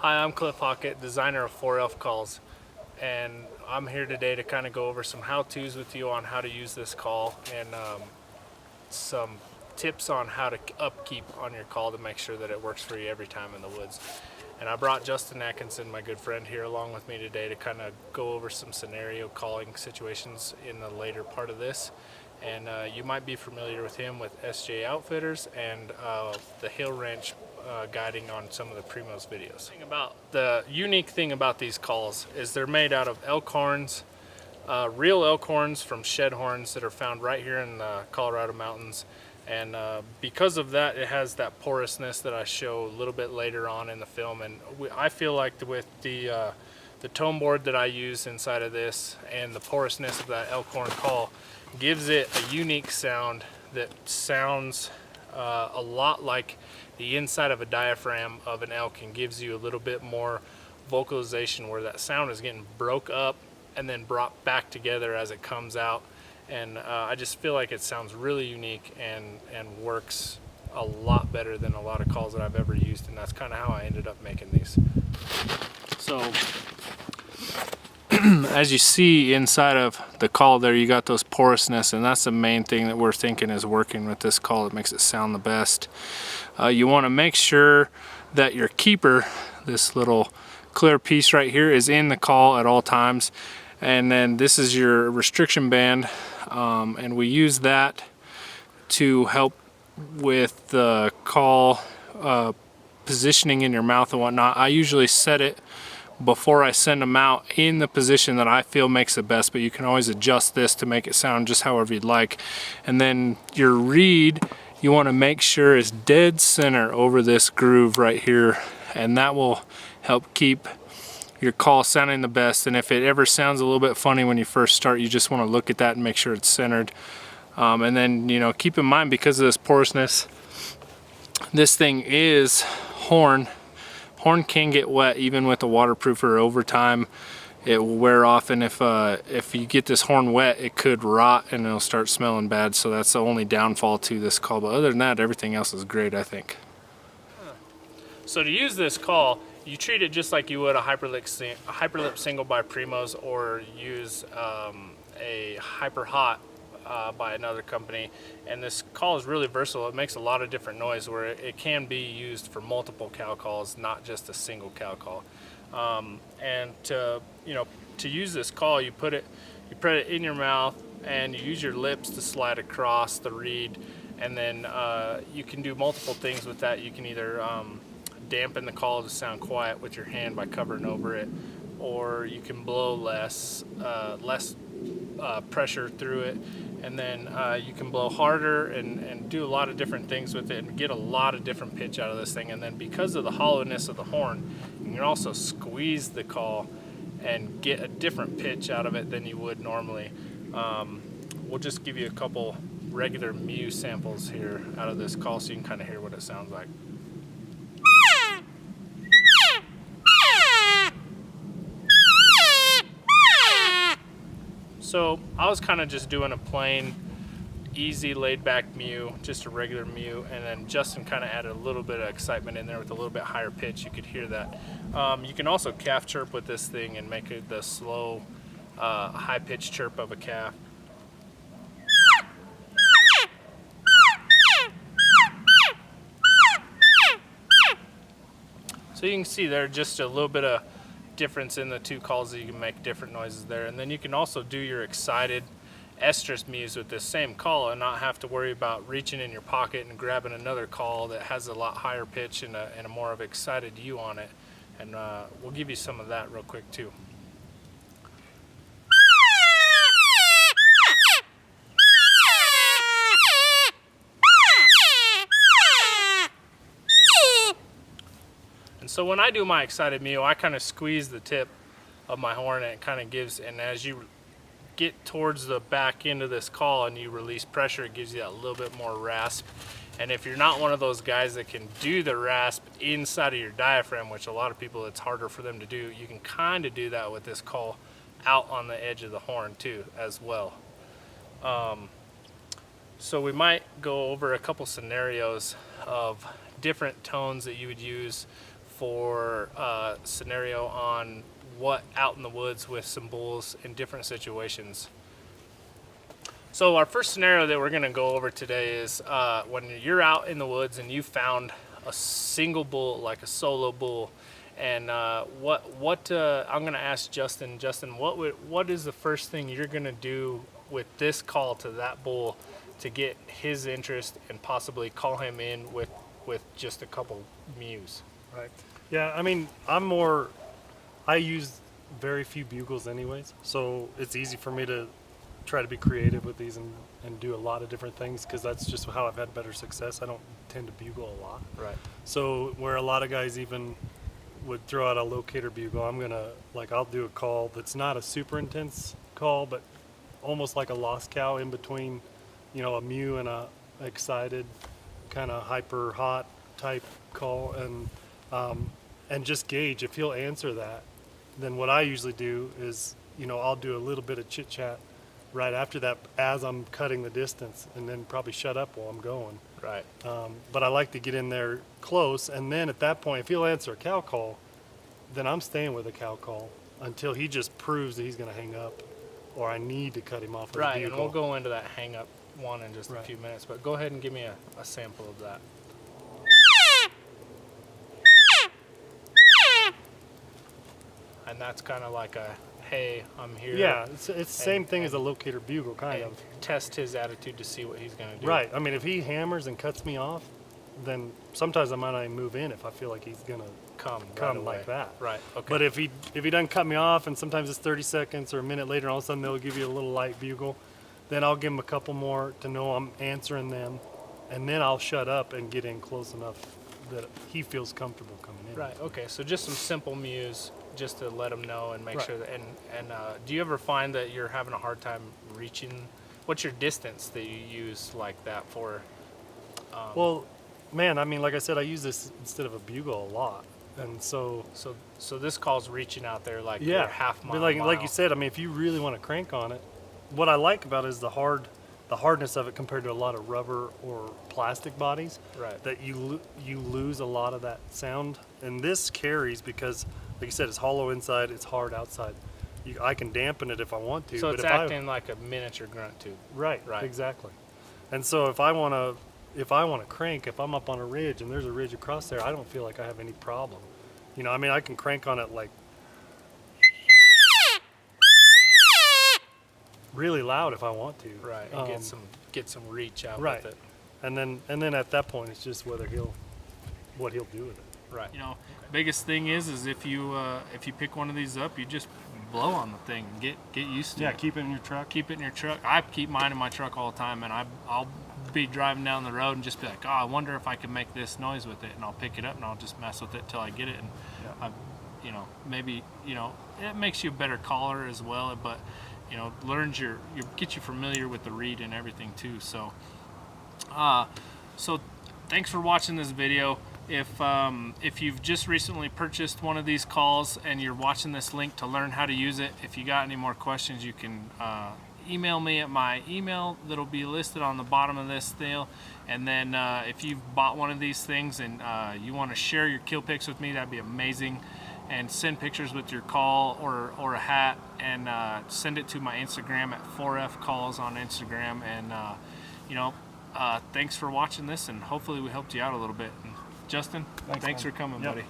Hi, I'm Cliff Hockett, designer of 4Elf calls, and I'm here today to kind of go over some how-tos with you on how to use this call and some tips on how to upkeep on your call to make sure that it works for you every time in the woods. And I brought Justin Atkinson, my good friend, here along with me today to kind of go over some scenario calling situations in the later part of this. And you might be familiar with him with SJ Outfitters and the Hill Ranch guiding on some of the Primo's videos. The unique thing about these calls is they're made out of elk horns, real elk horns from shed horns that are found right here in the Colorado mountains. And because of that, it has that porousness that I show a little bit later on in the film. And I feel like with the tone board that I use inside of this and the porousness of that elk horn call gives it a unique sound that sounds a lot like the inside of a diaphragm of an elk, and gives you a little bit more vocalization where that sound is getting broke up and then brought back together as it comes out. And I just feel like it sounds really unique and works a lot better than a lot of calls that I've ever used, and that's kind of how I ended up making these. So as you see inside of the call there, you got those porousness, and that's the main thing that we're thinking is working with this call that makes it sound the best. You want to make sure that your keeper, this little clear piece right here, is in the call at all times. And then this is your restriction band, and we use that to help with the call positioning in your mouth and whatnot. I usually set it before I send them out in the position that I feel makes the best, but you can always adjust this to make it sound just however you'd like. And then your reed, you want to make sure is dead center over this groove right here, and that will help keep your call sounding the best. And if it ever sounds a little bit funny when you first start, you just want to look at that and make sure it's centered. And then, you know, keep in mind, because of this porousness, this thing is horn. Horn can get wet even with a waterproofer. Over time it will wear off, and if you get this horn wet, it could rot and it'll start smelling bad. So that's the only downfall to this call, but other than that, everything else is great, I think. So to use this call, you treat it just like you would a hyperlip single by Primo's, or use a hyper hot by another company. And this call is really versatile. It makes a lot of different noise where it can be used for multiple cow calls, not just a single cow call. And to use this call, you put it in your mouth and you use your lips to slide across the reed, and then you can do multiple things with that. You can either dampen the call to sound quiet with your hand by covering over it, or you can blow less pressure through it, and then you can blow harder and do a lot of different things with it and get a lot of different pitch out of this thing. And then because of the hollowness of the horn, you can also squeeze the call and get a different pitch out of it than you would normally. We'll just give you a couple regular mew samples here out of this call so you can kind of hear what it sounds like. So I was kind of just doing a plain, easy, laid-back mew, just a regular mew, and then Justin kind of added a little bit of excitement in there with a little bit higher pitch. You could hear that. You can also calf chirp with this thing and make it the slow, high-pitched chirp of a calf. So you can see there just a little bit of difference in the two calls, that you can make different noises there. And then you can also do your excited estrus mews with this same call and not have to worry about reaching in your pocket and grabbing another call that has a lot higher pitch and a more of excited U on it. And we'll give you some of that real quick too. And so when I do my excited mew, I kind of squeeze the tip of my horn, and it kind of gives, and as you get towards the back end of this call and you release pressure, it gives you that little bit more rasp. And if you're not one of those guys that can do the rasp inside of your diaphragm, which a lot of people, it's harder for them to do, you can kind of do that with this call out on the edge of the horn too as well. So we might go over a couple scenarios of different tones that you would use for a scenario on what out in the woods with some bulls in different situations. So our first scenario that we're going to go over today is when you're out in the woods and you found a single bull, like a solo bull, and I'm going to ask Justin. Justin, what is the first thing you're going to do with this call to that bull to get his interest and possibly call him in with just a couple mews? Right. Yeah, I mean, I use very few bugles anyways, so it's easy for me to try to be creative with these and do a lot of different things, because that's just how I've had better success. I don't tend to bugle a lot. Right. So where a lot of guys even would throw out a locator bugle, I'll do a call that's not a super intense call, but almost like a lost cow in between, a mew and a excited, kind of hyper hot type call, and just gauge if he'll answer that. Then what I usually do is, I'll do a little bit of chit chat right after that as I'm cutting the distance, and then probably shut up while I'm going. Right. But I like to get in there close, and then at that point, if he'll answer a cow call, then I'm staying with a cow call until he just proves that he's going to hang up, or I need to cut him off with a Right, bugle. and we'll go into that hang up one in just a few minutes, but go ahead and give me a sample of that. And that's kind of like a, hey, I'm here. Yeah, it's the same thing as a locator bugle, kind of. Test his attitude to see what he's going to do. Right. I mean, if he hammers and cuts me off, then sometimes I might not even move in if I feel like he's going to come right away. like that. Right, okay. But if he doesn't cut me off, and sometimes it's 30 seconds or a minute later, all of a sudden they'll give you a little light bugle, then I'll give him a couple more to know I'm answering them, and then I'll shut up and get in close enough that he feels comfortable coming in. Right, okay, so just some simple mews just to let him know and make Right. sure that, and do you ever find that you're having a hard time reaching, what's your distance that you use like that for? Well, man, I mean, like I said, I use this instead of a bugle a lot, and so this call's reaching out there like yeah, you're half mile. but like you said, I mean, if you really want to crank on it, what I like about it is the hardness of it compared to a lot of rubber or plastic bodies. Right. That you lose a lot of that sound, and this carries because, like you said, it's hollow inside, it's hard outside. I can dampen it if I want to. So but it's if acting like a miniature grunt tube. Right. Exactly. And so if I want to crank, if I'm up on a ridge and there's a ridge across there, I don't feel like I have any problem. I mean, I can crank on it like really loud if I want to. Right. And get some reach out right. with it. And then at that point, it's just what he'll do with it. Right. Biggest thing is if you pick one of these up, you just blow on the thing and get used to it. Yeah, keep it in your truck. Keep it in your truck. I keep mine in my truck all the time, and I'll be driving down the road and just be like, oh, I wonder if I can make this noise with it, and I'll pick it up and I'll just mess with it till I get it, and maybe it makes you a better caller as well, but get you familiar with the reed and everything too. So thanks for watching this video. If you've just recently purchased one of these calls and you're watching this link to learn how to use it, if you got any more questions, you can email me at my email that'll be listed on the bottom of this deal. And then if you've bought one of these things and you want to share your kill pics with me, that'd be amazing. And send pictures with your call or a hat, and send it to my Instagram at 4F Calls on Instagram. And thanks for watching this, and hopefully we helped you out a little bit. And Justin, thanks for coming, buddy.